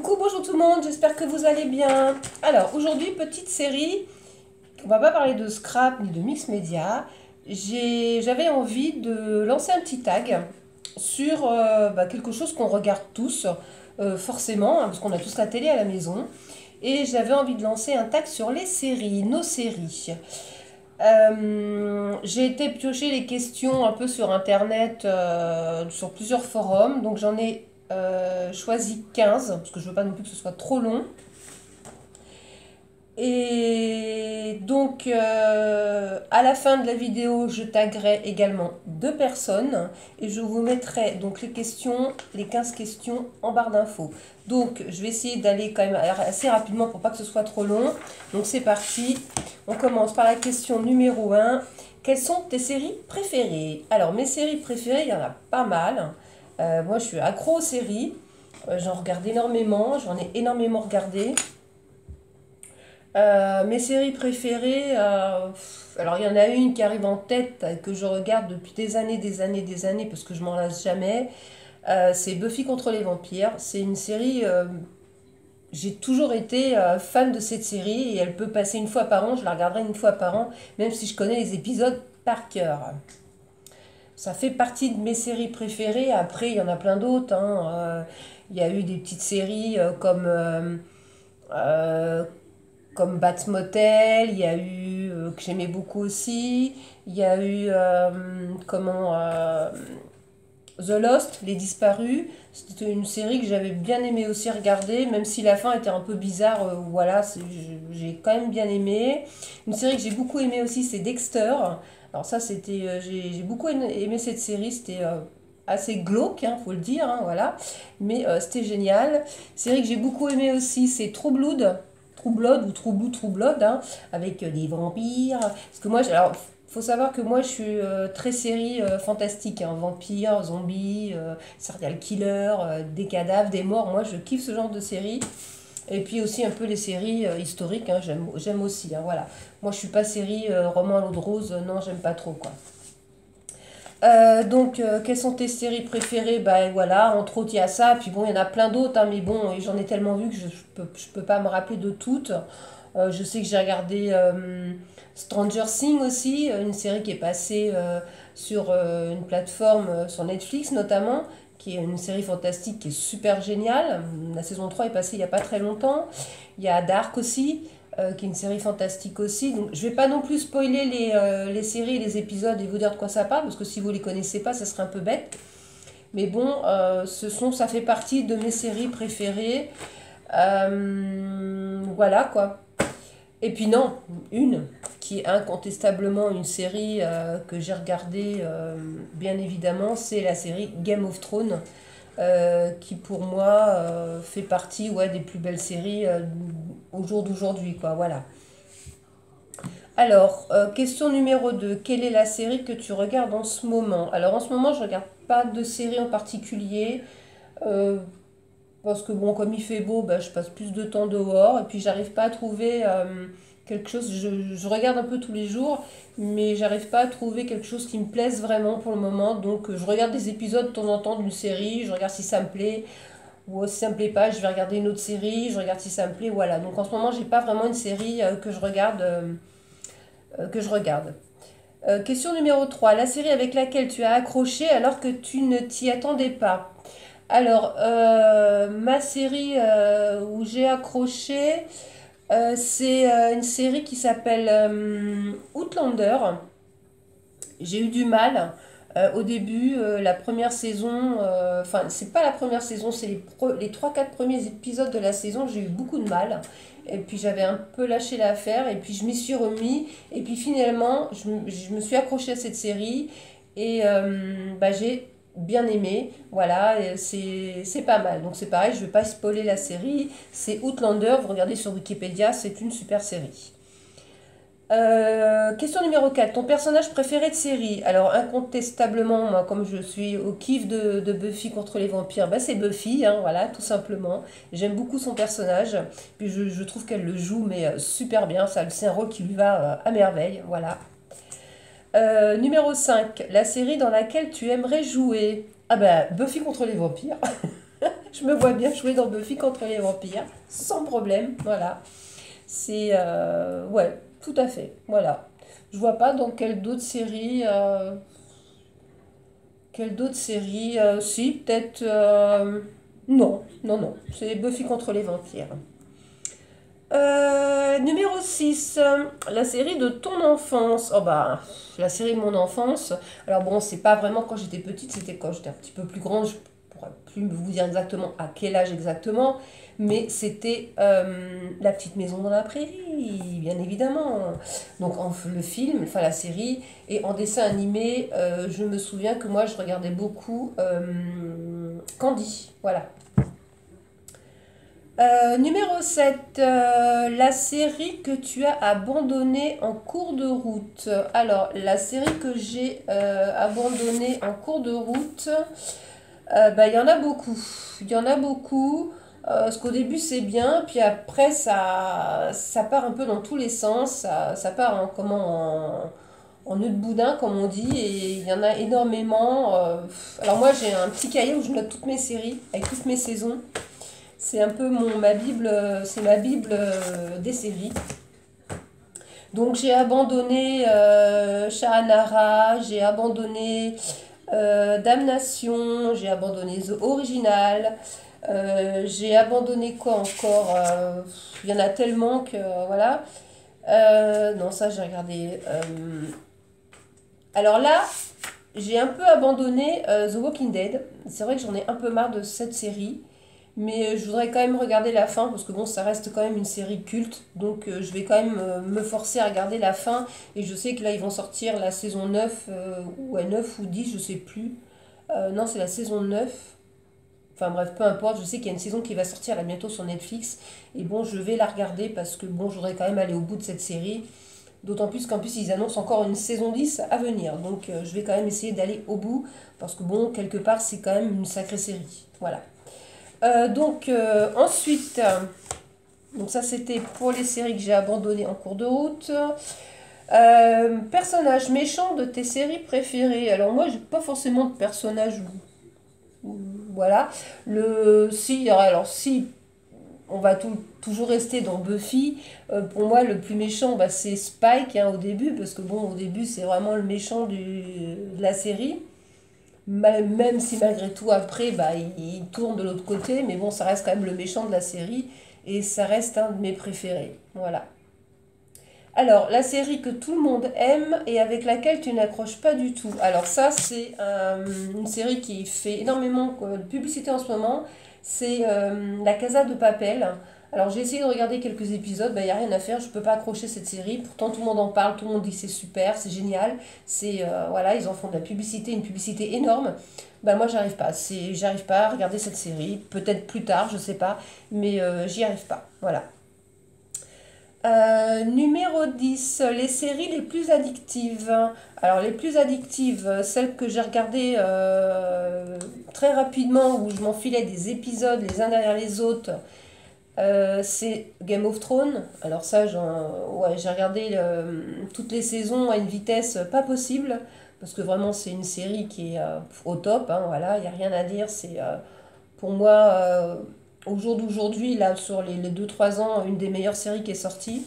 Coucou, bonjour tout le monde, j'espère que vous allez bien. Alors aujourd'hui, petite série, on va pas parler de scrap ni de mix média. J'avais envie de lancer un petit tag sur quelque chose qu'on regarde tous, forcément, hein, parce qu'on a tous la télé à la maison. Et j'avais envie de lancer un tag sur les séries, nos séries. J'ai été piocher les questions un peu sur internet, sur plusieurs forums, donc j'en ai choisi 15 parce que je veux pas non plus que ce soit trop long. Et donc, à la fin de la vidéo, je taguerai également deux personnes et je vous mettrai donc les questions, les 15 questions en barre d'infos. Donc, je vais essayer d'aller quand même assez rapidement pour pas que ce soit trop long. Donc, c'est parti. On commence par la question numéro 1. Quelles sont tes séries préférées? Alors, mes séries préférées, il y en a pas mal. Moi, je suis accro aux séries. J'en regarde énormément. J'en ai énormément regardé. Mes séries préférées, alors il y en a une qui arrive en tête que je regarde depuis des années parce que je m'en lasse jamais. C'est Buffy contre les vampires. C'est une série, j'ai toujours été fan de cette série et elle peut passer une fois par an. Je la regarderai une fois par an, même si je connais les épisodes par cœur. Ça fait partie de mes séries préférées. Après, il y en a plein d'autres, hein. Il y a eu des petites séries euh, comme Bates Motel, il y a eu, que j'aimais beaucoup aussi, il y a eu, The Lost, Les Disparus, c'était une série que j'avais bien aimé aussi regarder, même si la fin était un peu bizarre, voilà, j'ai quand même bien aimé. Une série que j'ai beaucoup aimé aussi, c'est Dexter. Alors ça, c'était, j'ai beaucoup aimé cette série, c'était assez glauque, hein, faut le dire, hein, voilà, mais c'était génial. Série que j'ai beaucoup aimé aussi, c'est True Blood. True Blood ou True Blue, True Blood, hein, avec des vampires. Parce que moi, alors, faut savoir que moi, je suis très série fantastique, hein, vampires, zombies, serial killer, des cadavres, des morts. Moi, je kiffe ce genre de série. Et puis aussi un peu les séries historiques, hein, j'aime aussi, hein, voilà. Moi, je suis pas série roman à l'eau de rose, non, j'aime pas trop, quoi. Quelles sont tes séries préférées? Bah voilà, entre autres, il y a ça. Puis bon, il y en a plein d'autres, hein, mais bon, j'en ai tellement vu que je peux pas me rappeler de toutes. Je sais que j'ai regardé Stranger Things aussi, une série qui est passée sur une plateforme, sur Netflix notamment, qui est une série fantastique qui est super géniale. La saison 3 est passée il n'y a pas très longtemps. Il y a Dark aussi, qui est une série fantastique aussi. Donc, je vais pas non plus spoiler les séries, les épisodes et vous dire de quoi ça parle, parce que si vous les connaissez pas, ça serait un peu bête. Mais bon, ça fait partie de mes séries préférées. Voilà quoi. Et puis non, une qui est incontestablement une série que j'ai regardée, bien évidemment, c'est la série Game of Thrones, qui pour moi fait partie, ouais, des plus belles séries au jour d'aujourd'hui, quoi, voilà. Alors, question numéro 2. Quelle est la série que tu regardes en ce moment? Alors, en ce moment, je regarde pas de série en particulier. euh, Parce que bon, comme il fait beau, bah, je passe plus de temps dehors et puis j'arrive pas à trouver quelque chose. Je regarde un peu tous les jours, mais j'arrive pas à trouver quelque chose qui me plaise vraiment pour le moment. Donc je regarde des épisodes de temps en temps d'une série, je regarde si ça me plaît, ou si ça me plaît pas, je vais regarder une autre série, je regarde si ça me plaît, voilà. Donc en ce moment, j'ai pas vraiment une série que je regarde. Question numéro 3. La série avec laquelle tu as accroché alors que tu ne t'y attendais pas. Alors, ma série où j'ai accroché, c'est une série qui s'appelle Outlander. J'ai eu du mal au début, la première saison, enfin, c'est pas la première saison, c'est les 3-4 premiers épisodes de la saison, j'ai eu beaucoup de mal. Et puis j'avais un peu lâché l'affaire, et puis je m'y suis remis, et puis finalement, je me suis accrochée à cette série, et j'ai bien aimé, voilà, et c'est pas mal. Donc c'est pareil, je vais pas spoiler la série, c'est Outlander, vous regardez sur Wikipédia, c'est une super série. Question numéro 4. Ton personnage préféré de série? Alors, incontestablement, moi, comme je suis au kiff de Buffy contre les vampires, bah, c'est Buffy, hein, voilà, tout simplement. J'aime beaucoup son personnage. Puis je trouve qu'elle le joue, mais super bien. Ça, c'est un rôle qui lui va à merveille, voilà. Numéro 5. La série dans laquelle tu aimerais jouer? Ah bah, Buffy contre les vampires. Je me vois bien jouer dans Buffy contre les vampires, sans problème, voilà. C'est... ouais, tout à fait, voilà. Je vois pas dans quelle d'autres séries... quelle d'autres séries si, peut-être... non, non, non. C'est Buffy contre les vampires. Numéro 6, la série de ton enfance. Oh bah, la série de mon enfance. Alors bon, c'est pas vraiment quand j'étais petite, c'était quand j'étais un petit peu plus grande. Je pourrais plus vous dire exactement à quel âge exactement, mais c'était La petite maison dans la prairie, bien évidemment. Donc le film, enfin la série, et en dessin animé, je me souviens que moi je regardais beaucoup Candy, voilà. Numéro 7, la série que tu as abandonnée en cours de route. Alors, la série que j'ai abandonnée en cours de route, bah, il y en a beaucoup. Il y en a beaucoup. Parce qu'au début, c'est bien, puis après, ça part un peu dans tous les sens. Ça part en nœud de boudin, comme on dit, et il y en a énormément. Alors, moi, j'ai un petit cahier où je note toutes mes séries, avec toutes mes saisons. C'est un peu ma Bible, c'est ma Bible des séries. Donc j'ai abandonné Shannara, j'ai abandonné Damnation, j'ai abandonné The Original, j'ai abandonné quoi encore il y en a tellement que voilà. Non, ça j'ai regardé. Alors là, j'ai un peu abandonné The Walking Dead. C'est vrai que j'en ai un peu marre de cette série. Mais je voudrais quand même regarder la fin parce que bon, ça reste quand même une série culte. Donc je vais quand même me forcer à regarder la fin. Et je sais que là, ils vont sortir la saison 9 ou 9 ou 10 je sais plus. Non, c'est la saison 9. Enfin bref, peu importe. Je sais qu'il y a une saison qui va sortir là bientôt sur Netflix. Et bon, je vais la regarder parce que bon, je voudrais quand même aller au bout de cette série. D'autant plus qu'en plus, ils annoncent encore une saison 10 à venir. Donc je vais quand même essayer d'aller au bout. Parce que bon, quelque part, c'est quand même une sacrée série. Voilà. Ensuite, donc ça c'était pour les séries que j'ai abandonnées en cours de route. Personnage méchant de tes séries préférées. Alors moi j'ai pas forcément de personnage voilà. Si on va toujours rester dans Buffy. Pour moi le plus méchant bah, c'est Spike hein, au début parce que bon au début c'est vraiment le méchant de la série. Même si malgré tout après bah, il tourne de l'autre côté, mais bon ça reste quand même le méchant de la série et ça reste un de mes préférés. Voilà. Alors la série que tout le monde aime et avec laquelle tu n'accroches pas du tout. Alors ça c'est une série qui fait énormément de publicité en ce moment. C'est La Casa de Papel. Alors j'ai essayé de regarder quelques épisodes, il n'y a rien à faire, je ne peux pas accrocher cette série. Pourtant tout le monde en parle, tout le monde dit que c'est super, c'est génial. Voilà, ils en font de la publicité, une publicité énorme. Moi j'arrive pas à regarder cette série. Peut-être plus tard, je sais pas, mais j'y arrive pas. Voilà. Numéro 10, les séries les plus addictives. Alors les plus addictives, celles que j'ai regardées très rapidement, où je m'enfilais des épisodes les uns derrière les autres, c'est Game of Thrones. Alors ça, ouais, j'ai regardé toutes les saisons à une vitesse pas possible, parce que vraiment c'est une série qui est au top, hein, voilà, il n'y a rien à dire. C'est pour moi, au jour d'aujourd'hui, là, sur les 2 3 ans, une des meilleures séries qui est sortie.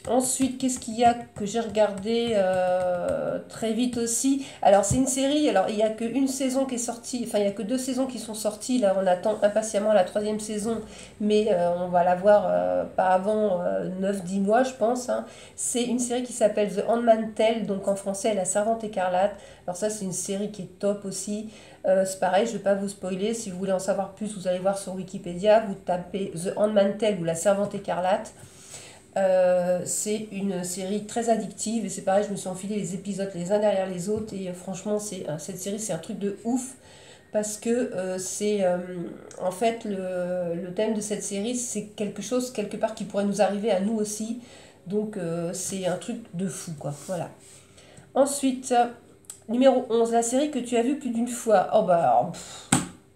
Ensuite, qu'est-ce qu'il y a que j'ai regardé très vite aussi? Alors, c'est une série, alors il n'y a qu'une saison qui est sortie, enfin, il n'y a que 2 saisons qui sont sorties. Là, on attend impatiemment la troisième saison, mais on va la voir pas avant 9 10 mois, je pense. Hein. C'est une série qui s'appelle The Handmaid's Tale, donc en français, La Servante écarlate. Alors, ça, c'est une série qui est top aussi. C'est pareil, je ne vais pas vous spoiler. Si vous voulez en savoir plus, vous allez voir sur Wikipédia. Vous tapez The Handmaid's Tale ou La Servante écarlate. C'est une série très addictive et c'est pareil, je me suis enfilé les épisodes les uns derrière les autres et franchement, cette série, c'est un truc de ouf parce que c'est en fait le thème de cette série, c'est quelque chose quelque part qui pourrait nous arriver à nous aussi. Donc c'est un truc de fou, quoi. Voilà. Ensuite, numéro 11, la série que tu as vue plus d'une fois. Oh bah,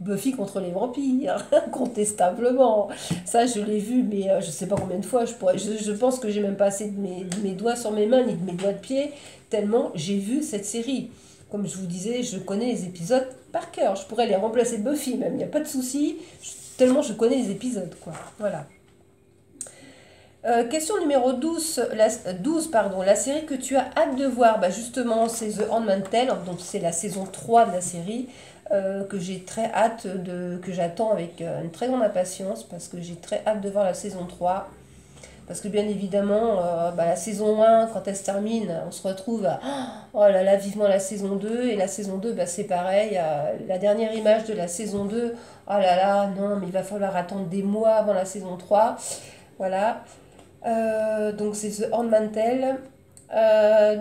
Buffy contre les vampires, incontestablement. Ça, je l'ai vu, mais je sais pas combien de fois. Je pense que j'ai même pas assez de mes doigts sur mes mains, ni de mes doigts de pied, tellement j'ai vu cette série. Comme je vous disais, je connais les épisodes par cœur. Je pourrais les remplacer de Buffy même, il n'y a pas de souci. Tellement je connais les épisodes, quoi. Voilà. Question numéro 12, pardon, la série que tu as hâte de voir, bah justement c'est The Handmaid's Tale, donc c'est la saison 3 de la série, que j'ai très hâte que j'attends avec une très grande impatience, parce que j'ai très hâte de voir la saison 3. Parce que bien évidemment, bah, la saison 1, quand elle se termine, on se retrouve à oh là là, vivement la saison 2. Et la saison 2, bah, c'est pareil. La dernière image de la saison 2, oh là là, non, mais il va falloir attendre des mois avant la saison 3. Voilà. Donc c'est The Handmaid's Tale.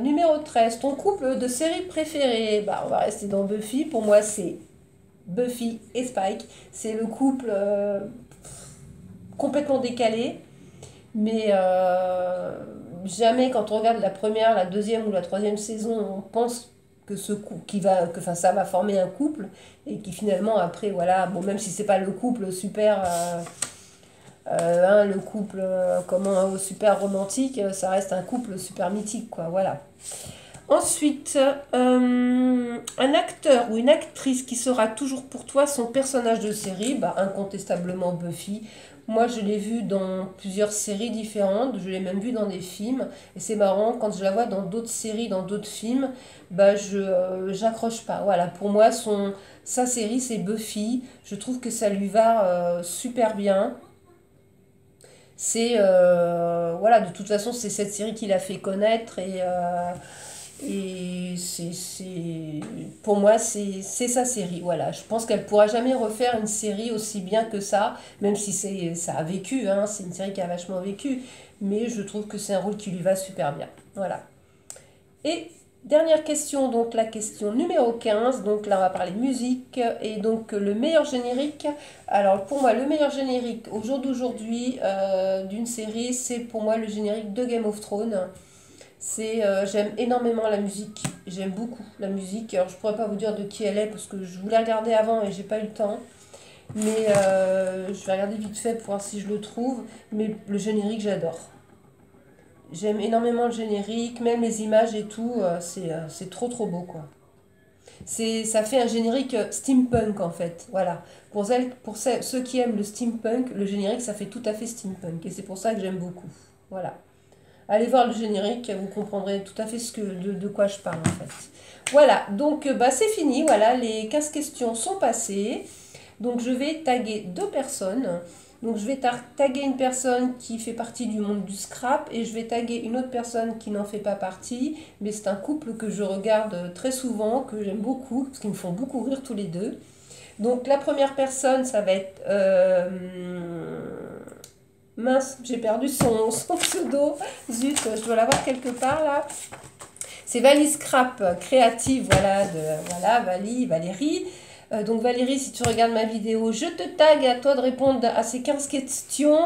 Numéro 13, ton couple de série préférée. Bah, on va rester dans Buffy. Pour moi, c'est Buffy et Spike. C'est le couple complètement décalé. Mais jamais quand on regarde la première, la deuxième ou la troisième saison, on pense que ce couple enfin ça va former un couple et qui finalement après voilà, bon même si c'est pas le couple super le couple comment super romantique, ça reste un couple super mythique quoi, voilà. Ensuite, un acteur ou une actrice qui sera toujours pour toi son personnage de série, bah, incontestablement Buffy. Moi, je l'ai vue dans plusieurs séries différentes, je l'ai même vue dans des films. Et c'est marrant, quand je la vois dans d'autres séries, dans d'autres films, bah, j'accroche pas. Voilà, pour moi, sa série, c'est Buffy. Je trouve que ça lui va super bien. Voilà, de toute façon, c'est cette série qui l'a fait connaître et pour moi, c'est sa série. Voilà. Je pense qu'elle ne pourra jamais refaire une série aussi bien que ça, même si ça a vécu, hein, c'est une série qui a vachement vécu. Mais je trouve que c'est un rôle qui lui va super bien. Voilà. Et dernière question, donc la question numéro 15. Donc là, on va parler musique. Et donc le meilleur générique. Alors pour moi, le meilleur générique au jour d'aujourd'hui d'une série, c'est pour moi le générique de Game of Thrones. J'aime énormément la musique, j'aime beaucoup la musique. Alors je pourrais pas vous dire de qui elle est parce que je voulais regarder avant et j'ai pas eu le temps. Mais je vais regarder vite fait pour voir si je le trouve. Mais le générique, j'adore. J'aime énormément le générique, même les images et tout, c'est trop trop beau quoi. Ça fait un générique steampunk en fait, voilà. Ceux qui aiment le steampunk, le générique ça fait tout à fait steampunk et c'est pour ça que j'aime beaucoup. Voilà. Allez voir le générique, vous comprendrez tout à fait de quoi je parle en fait. Voilà, donc bah, c'est fini, voilà, les 15 questions sont passées. Donc je vais taguer deux personnes. Donc je vais taguer une personne qui fait partie du monde du scrap et je vais taguer une autre personne qui n'en fait pas partie. Mais c'est un couple que je regarde très souvent, que j'aime beaucoup, parce qu'ils me font beaucoup rire tous les deux. Donc la première personne, ça va être... mince, j'ai perdu son pseudo. Zut, je dois l'avoir quelque part là. C'est Vali Scrap, créative, voilà, Valérie. Donc Valérie, si tu regardes ma vidéo, je te tag, à toi de répondre à ces 15 questions.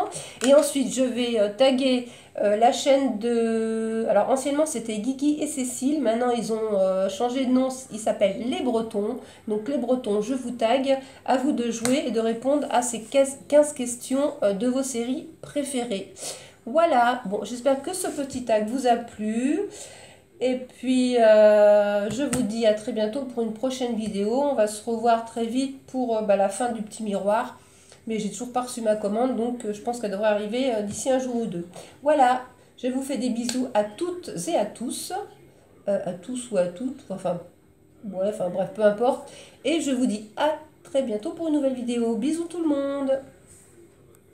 Et ensuite, je vais taguer la chaîne de... Alors anciennement, c'était Guigui et Cécile. Maintenant, ils ont changé de nom. Ils s'appellent Les Bretons. Donc les Bretons, je vous tag. À vous de jouer et de répondre à ces 15 questions de vos séries préférées. Voilà. Bon, j'espère que ce petit tag vous a plu. Et puis, je vous dis à très bientôt pour une prochaine vidéo. On va se revoir très vite pour la fin du petit miroir. Mais j'ai toujours pas reçu ma commande, donc je pense qu'elle devrait arriver d'ici un jour ou deux. Voilà, je vous fais des bisous à toutes et à tous. À tous ou à toutes, enfin, ouais, enfin bref, peu importe. Et je vous dis à très bientôt pour une nouvelle vidéo. Bisous tout le monde!